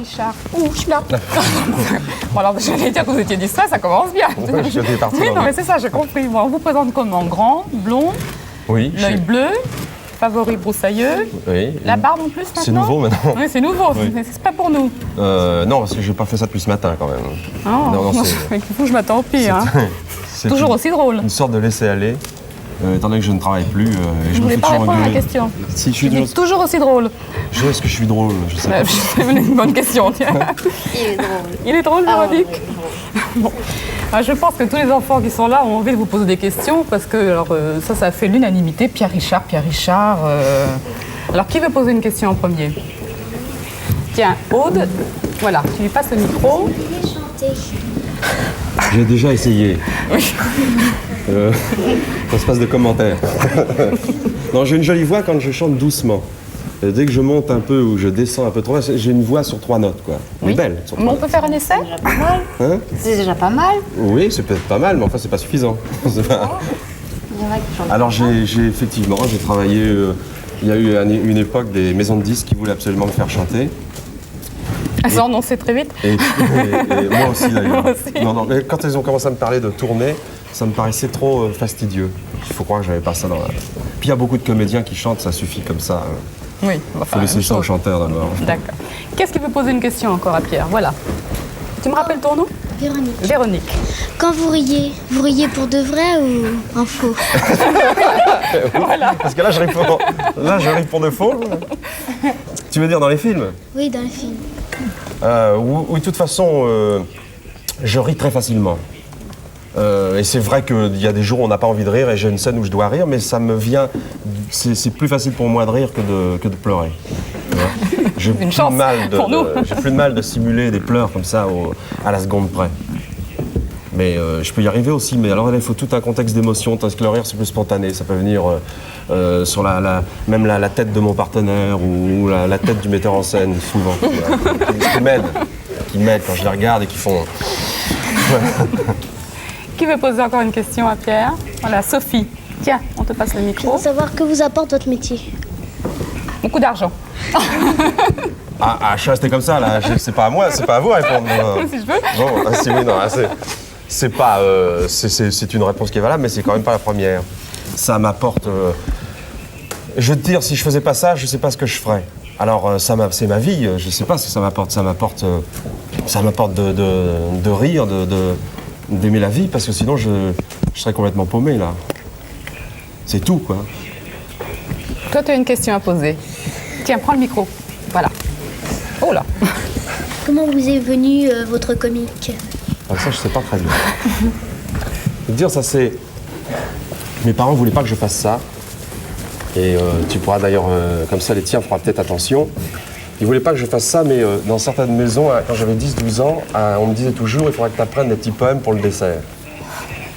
Richard. Ouh, je suis là. Bon, alors, j'allais dire que vous étiez distrait, ça commence bien. Ouais, je suis parti. Oui, non, mais c'est ça, j'ai compris. Bon, on vous présente comment? Grand, blond, Oui. l'œil bleu, favori broussailleux. Oui. La barbe en plus maintenant? C'est nouveau maintenant. Oui, c'est nouveau, Oui. mais c'est pas pour nous. Non, parce que j'ai pas fait ça depuis ce matin quand même. Oh. Non, Il faut que je m'attends au pire. Hein. c'est Toujours aussi drôle. une sorte de laisser-aller. Étant donné que je ne travaille plus, et Je je me voulais fais pas toujours répondre à la engueuler. question. Si, je suis Tu dis toujours aussi drôle. Est-ce que je suis drôle? Je sais pas. C'est une bonne question, tiens. Il est drôle. Il est drôle, Ah, Véronique? ouais, Bon. Ah, je pense que tous les enfants qui sont là ont envie de vous poser des questions parce que alors, ça a fait l'unanimité. Pierre Richard. Alors, qui veut poser une question en premier? Tiens, Aude, voilà, tu lui passes le micro. J'ai déjà essayé. Oui. Ça se passe de commentaires. Non, j'ai une jolie voix quand je chante doucement. Et dès que je monte un peu ou je descends un peu trop, j'ai une voix sur 3 notes, quoi. Elle est belle. Sur 3 On notes. peut faire un essai? C'est déjà pas mal. Hein? C'est déjà pas mal. Oui, c'est peut-être pas mal, mais enfin, c'est pas suffisant. C'est pas- Il y en a qui chantent. Alors, j'ai effectivement, j'ai travaillé. Il y a eu une époque des maisons de disques qui voulaient absolument me faire chanter. Ah, ça, on sait très vite. Et moi aussi d'ailleurs. Moi aussi. Non, mais quand ils ont commencé à me parler de tournée, ça me paraissait trop fastidieux. Il faut croire que j'avais pas ça dans la... Puis il y a beaucoup de comédiens qui chantent, ça suffit comme ça. Oui, Il enfin, faut laisser même ça aux chose. chanteurs d'abord. D'accord. Qu'est-ce qui veut poser une question encore à Pierre? Voilà. Tu me rappelles ton nom? Véronique. Véronique. Quand vous riez pour de vrai ou en faux? Voilà. Parce que là, je réponds de faux. Tu veux dire dans les films? Oui, dans le film. Oui, de toute façon, je ris très facilement. Et c'est vrai qu'il y a des jours où on n'a pas envie de rire et j'ai une scène où je dois rire, mais ça me vient. C'est plus facile pour moi de rire que de pleurer. Tu vois. J'ai Une plus chance de mal pour nous. j'ai plus de mal de simuler des pleurs comme ça à la seconde près. Mais je peux y arriver aussi, mais alors là, il faut tout un contexte d'émotion, tandis que le rire, c'est plus spontané. Ça peut venir sur même la tête de mon partenaire ou la tête du metteur en scène, souvent. Qui m'aident quand je les regarde et qui font... Qui veut poser encore une question à Pierre? Voilà, Sophie. Tiens, on te passe le Je micro. veux savoir que vous apporte votre métier. Beaucoup d'argent. Je suis resté comme ça, là. C'est pas à moi, c'est pas à vous à répondre. Si je veux. Bon, si oui, non, c'est pas... c'est une réponse qui est valable, mais c'est quand même pas la première. Ça m'apporte... je veux te dire, si je faisais pas ça, je sais pas ce que je ferais. Alors, c'est ma vie, je sais pas ce que ça m'apporte. Ça m'apporte de rire, d'aimer la vie, parce que sinon, je serais complètement paumé, là. C'est tout, quoi. Toi, tu as une question à poser. Tiens, prends le micro. Voilà. Oh là. Comment vous est venu votre comique? Alors ça, je sais pas très bien. Je veux te dire, ça c'est... Mes parents voulaient pas que je fasse ça. Et tu pourras d'ailleurs, comme ça, les tiens fera peut-être attention. Ils voulaient pas que je fasse ça, mais dans certaines maisons, quand j'avais 10-12 ans, on me disait toujours, il faudrait que tu apprennes des petits poèmes pour le dessert.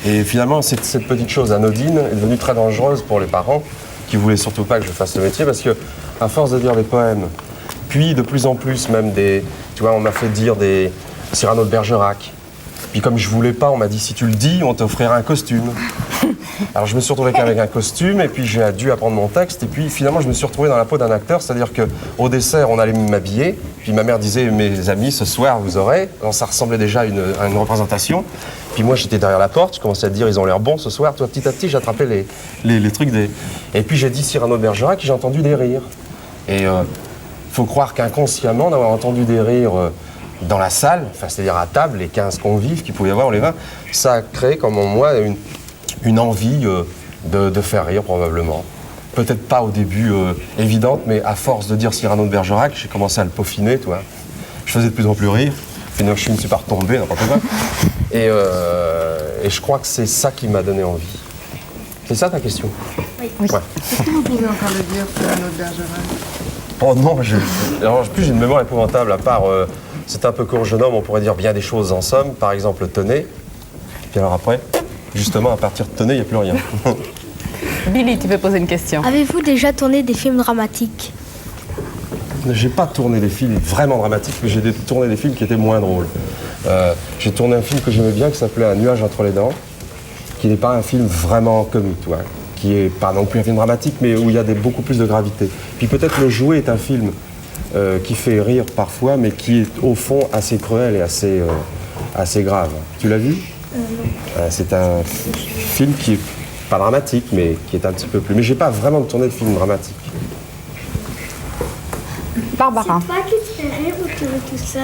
Et finalement, cette petite chose anodine est devenue très dangereuse pour les parents, qui voulaient surtout pas que je fasse ce métier, parce que à force de dire des poèmes, puis de plus en plus même tu vois, on m'a fait dire des Cyrano de Bergerac. Puis comme je voulais pas, on m'a dit si tu le dis, on t'offrira un costume. Alors je me suis retrouvé avec un costume et puis j'ai dû apprendre mon texte et puis finalement je me suis retrouvé dans la peau d'un acteur, c'est-à-dire qu'au dessert on allait m'habiller, puis ma mère disait mes amis ce soir vous aurez, alors, ça ressemblait déjà à une représentation. Puis moi j'étais derrière la porte, je commençais à dire ils ont l'air bons ce soir, toi petit à petit j'attrapais les trucs des... Et puis j'ai dit Cyrano de Bergerac et j'ai entendu des rires. Et faut croire qu'inconsciemment d'avoir entendu des rires dans la salle, enfin c'est-à-dire à table, les 15 convives qu'il pouvait y avoir, les 20, ça a créé comme en moi une envie de faire rire probablement. Peut-être pas au début évidente, mais à force de dire Cyrano de Bergerac, j'ai commencé à le peaufiner, tu vois. Je faisais de plus en plus rire. Finalement, je ne suis pas retombé, n'importe quoi. Et je crois que c'est ça qui m'a donné envie. C'est ça ta question? Oui. Oui. Ouais. Est-ce que vous pouvez encore le dire, Cyrano de Bergerac? Oh non, alors, en plus j'ai une mémoire épouvantable, à part, c'est un peu court jeune homme, on pourrait dire bien des choses en somme, par exemple tenez, puis alors après, justement à partir de tenez, il n'y a plus rien. Billy, tu veux poser une question? Avez-vous déjà tourné des films dramatiques? J'ai pas tourné des films vraiment dramatiques, mais j'ai tourné des films qui étaient moins drôles. J'ai tourné un film que j'aimais bien qui s'appelait Un nuage entre les dents, qui n'est pas un film vraiment comique, tu vois, qui est pas non plus un film dramatique, mais où il y a beaucoup plus de gravité. Puis peut-être Le Jouet est un film qui fait rire parfois, mais qui est au fond assez cruel et assez grave. Tu l'as vu? C'est un film qui est pas dramatique, mais qui est un petit peu plus... Mais j'ai pas vraiment tourné de film dramatique. Barbara. Toi qui te fais rire ou tu es tout seul?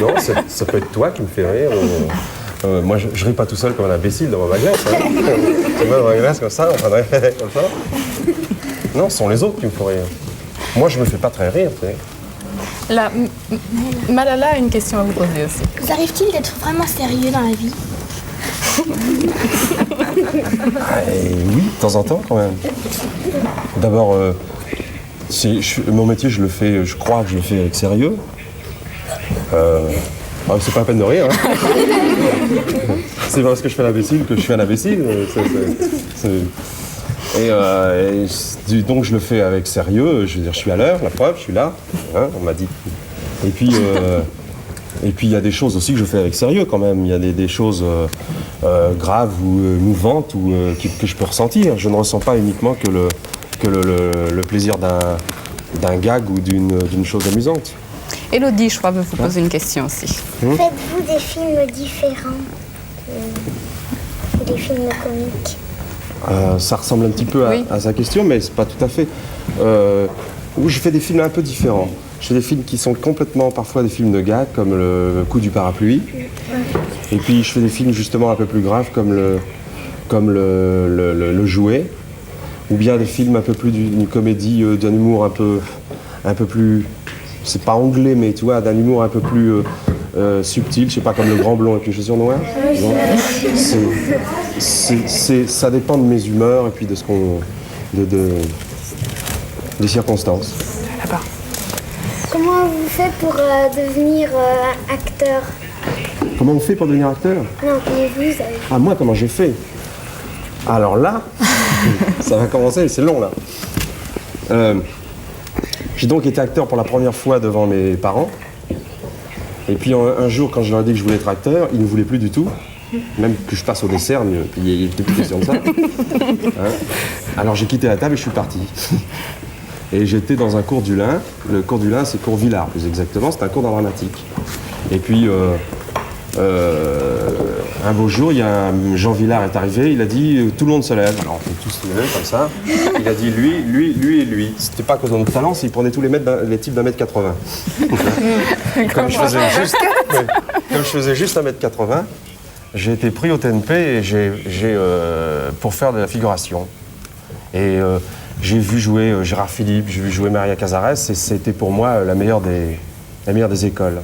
Non, ça peut être toi qui me fais rire. Moi, je ris pas tout seul comme un imbécile devant ma glace. Hein. Tu vois, devant ma glace comme ça, en train de rire comme ça. Non, ce sont les autres qui me font rire. Moi, je me fais pas très rire, tu sais. Là, Malala a une question à vous poser aussi. Vous arrive-t-il d'être vraiment sérieux dans la vie? Oui, de temps en temps quand même. D'abord, mon métier, je crois que je le fais avec sérieux. C'est pas la peine de rire. Hein. C'est pas parce que je fais l'imbécile que je suis un imbécile. Donc je le fais avec sérieux. Je veux dire, je suis à l'heure, la preuve, je suis là. Hein, on m'a dit. Et puis il y a des choses aussi que je fais avec sérieux quand même. Il y a des choses graves ou mouvantes que je peux ressentir. Je ne ressens pas uniquement que le plaisir d'un gag ou d'une chose amusante. Élodie, je crois, veut vous poser une question aussi. Faites-vous des films différents des films comiques? Ça ressemble un petit peu à sa question, mais c'est pas tout à fait. Où je fais des films un peu différents. Je fais des films qui sont complètement, parfois des films de gag, comme Le Coup du parapluie. Et puis je fais des films justement un peu plus graves, comme le Jouet. Ou bien des films un peu plus d'une comédie, d'un humour un peu plus... C'est pas anglais, mais tu vois, d'un humour un peu plus subtil, je sais pas, comme Le Grand Blond avec les chaussures noires. Ça dépend de mes humeurs et puis de des circonstances. Là-bas. Comment vous faites pour devenir acteur? Comment on fait pour devenir acteur? Non, comment vous avez... Ah, moi, comment j'ai fait? Alors là, ça va commencer, c'est long là. J'ai donc été acteur pour la première fois devant mes parents. Et puis un jour, quand je leur ai dit que je voulais être acteur, ils ne voulaient plus du tout. Même que je passe au dessert, il n'était plus question de ça. Hein? Alors j'ai quitté la table et je suis parti. Et j'étais dans un cours du Lin. Le cours du Lin, c'est cours Villard, plus exactement. C'est un cours d'art dramatique. Et puis, un beau jour, Jean Villard est arrivé. Il a dit tout le monde se lève. Alors on fait tous se lever comme ça. Il a dit lui et lui. C'était pas à cause de notre talent, c'est qu'il prenait tous les types d'1m80. Comme je faisais juste 1m80, j'ai été pris au TNP et pour faire de la figuration. Et j'ai vu jouer Gérard Philippe, j'ai vu jouer Maria Cazares, et c'était pour moi la meilleure des écoles.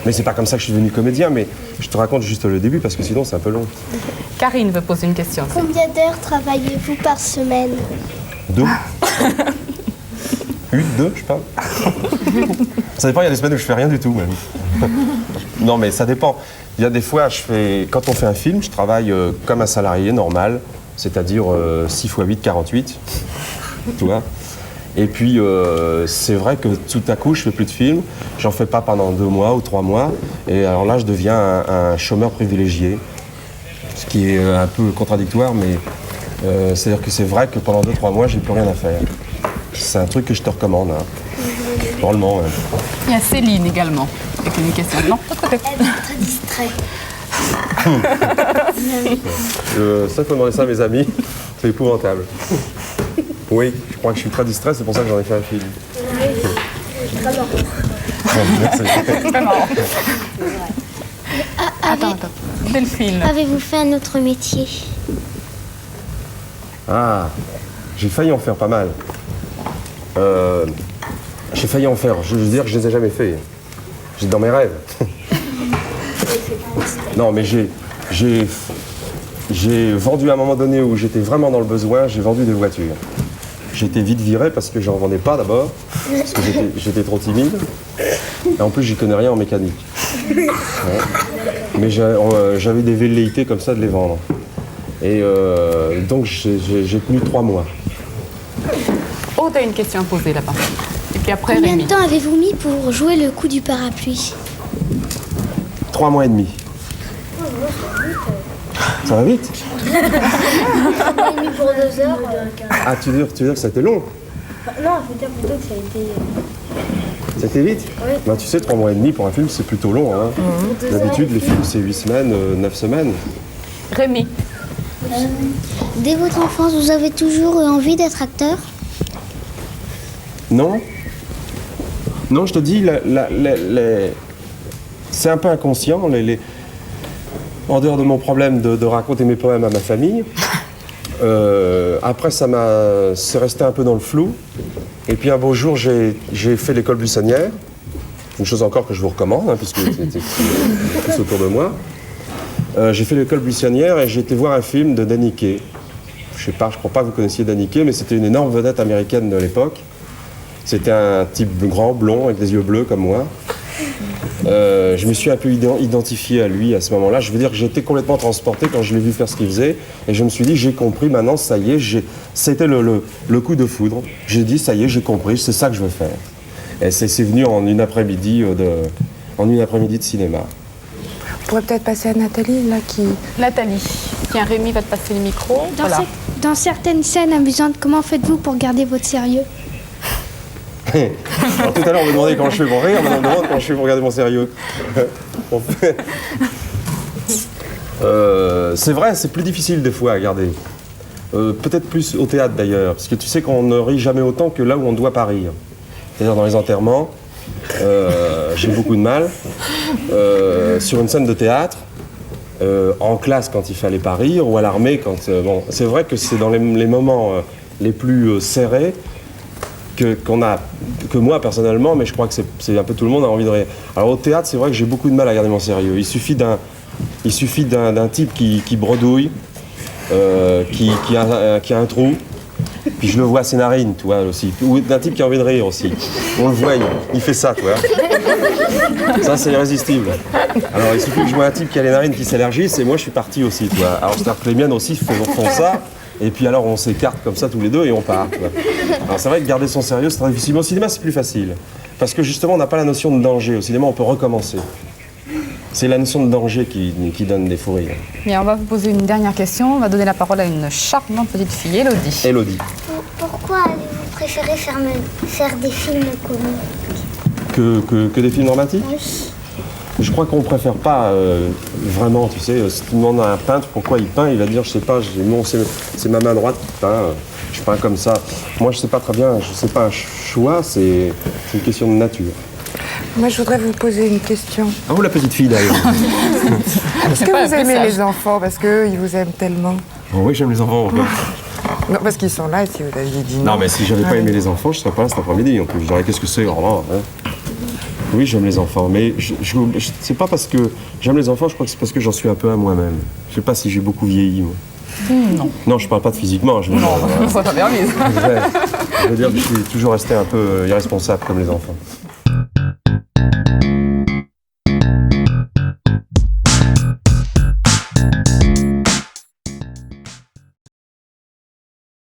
Mais c'est pas comme ça que je suis devenu comédien, mais je te raconte juste le début parce que sinon c'est un peu long. Karine veut poser une question aussi. Combien d'heures travaillez-vous par semaine? 2. 1, 2, je parle. Ça dépend, il y a des semaines où je fais rien du tout même. Non mais ça dépend. Il y a des fois, quand on fait un film, je travaille comme un salarié normal, c'est-à-dire 6 x 8, 48. Tu vois. Et puis, c'est vrai que tout à coup, je fais plus de films. J'en fais pas pendant 2 mois ou 3 mois. Et alors là, je deviens un chômeur privilégié. Ce qui est un peu contradictoire, mais c'est-à-dire que c'est vrai que pendant 2-3 mois, j'ai plus rien à faire. C'est un truc que je te recommande. Hein. Drôlement. Il y a Céline également, avec une question. Non, de côté. Elle est très distrait. Ça, il faut demander ça à mes amis. C'est épouvantable. Oui, je crois que je suis très distrait, c'est pour ça que j'en ai fait un film. Merci. Très marrant. Attends. Delphine. Avez-vous fait un autre métier? Ah, j'ai failli en faire pas mal. J'ai failli en faire, je veux dire que je les ai jamais fait. J'ai dans mes rêves. Non, mais j'ai vendu à un moment donné où j'étais vraiment dans le besoin, j'ai vendu des voitures. J'ai été vite viré parce que j'en vendais pas d'abord, parce que j'étais trop timide. Et en plus, j'y connais rien en mécanique. Ouais. Mais j'avais des velléités comme ça de les vendre. Et donc, j'ai tenu 3 mois. Aude a une question à poser là-bas. Et puis après, Combien Rémi. de temps avez-vous mis pour jouer Le Coup du parapluie? 3 mois et demi. Ça va vite? Pour 2 heures. Ah, tu veux dire que ça a été long? Non, il faut dire plutôt que ça a été C'était vite? Oui. Ben, tu sais, 3 mois et demi pour un film, c'est plutôt long. Hein. D'habitude, les films, c'est 8 semaines, 9 semaines. Rémi. Dès votre enfance, vous avez toujours eu envie d'être acteur? Non. Non, je te dis, c'est un peu inconscient. En dehors de mon problème de raconter mes poèmes à ma famille, après, c'est resté un peu dans le flou. Et puis un beau jour, j'ai fait l'école buissonnière. Une chose encore que je vous recommande, hein, puisque c'était tous autour de moi. J'ai fait l'école buissonnière et j'ai été voir un film de Danny Kaye. Je crois pas que vous connaissiez Danny Kaye, mais c'était une énorme vedette américaine de l'époque. C'était un type grand, blond, avec des yeux bleus comme moi. Je me suis un peu identifié à lui à ce moment-là. Je veux dire que j'ai été complètement transporté quand je l'ai vu faire ce qu'il faisait. Et je me suis dit, j'ai compris, maintenant, ça y est, c'était le coup de foudre. J'ai dit, ça y est, j'ai compris, c'est ça que je veux faire. Et c'est venu en une après-midi de cinéma. On pourrait peut-être passer à Nathalie, là, qui... Nathalie. Tiens, Rémi va te passer le micro. Voilà. Dans certaines scènes amusantes, comment faites-vous pour garder votre sérieux? Alors, tout à l'heure, on me demandait quand je fais pour rire, maintenant on me demande quand je fais pour garder mon sérieux. C'est vrai, c'est plus difficile des fois à garder. Peut-être plus au théâtre d'ailleurs, parce que tu sais qu'on ne rit jamais autant que là où on ne doit pas rire. C'est-à-dire dans les enterrements, j'ai beaucoup de mal. Sur une scène de théâtre, en classe quand il fallait pas rire, ou à l'armée quand... bon, c'est vrai que c'est dans les moments les plus serrés que moi personnellement, mais je crois que c'est un peu tout le monde a envie de rire. Alors au théâtre, c'est vrai que j'ai beaucoup de mal à garder mon sérieux. Il suffit d'un type qui bredouille, qui a un trou, puis je le vois à ses narines, tu vois, aussi. Ou d'un type qui a envie de rire aussi. On le voit, il fait ça, tu vois. Ça, c'est irrésistible. Alors il suffit que je vois un type qui a les narines qui s'élargissent et moi je suis parti aussi, tu vois. Alors c'est-à-dire que les miennes aussi font ça. Et puis alors on s'écarte comme ça tous les deux et on part. Tu vois. Alors c'est vrai que garder son sérieux c'est très difficile. Mais au cinéma c'est plus facile. Parce que justement on n'a pas la notion de danger. Au cinéma on peut recommencer. C'est la notion de danger qui donne des fous rires. Bien, on va vous poser une dernière question. On va donner la parole à une charmante petite fille, Elodie. Elodie. Pourquoi avez-vous préféré faire des films comiques? Que des films dramatiques? Oui. Je crois qu'on préfère pas vraiment, tu sais, si tu demandes à un peintre pourquoi il peint, il va dire, je sais pas, c'est ma main droite qui peint, je peins comme ça. Moi, je sais pas très bien, je sais pas un choix, c'est une question de nature. Moi, je voudrais vous poser une question. Ah, vous, la petite fille, d'ailleurs. Est-ce que vous aimez les enfants parce qu'ils vous aiment tellement? Oh, oui, j'aime les enfants. Non, parce qu'ils sont là et si vous aviez dit non. Non, mais si j'avais pas aimé les enfants, je serais pas là cet après-midi. En plus, je dirais, qu'est-ce que c'est, vraiment hein. Oui, j'aime les enfants, mais c'est pas parce que j'aime les enfants, je crois que c'est parce que j'en suis un peu à moi-même. Je sais pas si j'ai beaucoup vieilli, moi. Non. Non, je parle pas de physiquement. Je veux dire, Ça t'a permis. je veux dire que je suis toujours resté un peu irresponsable comme les enfants.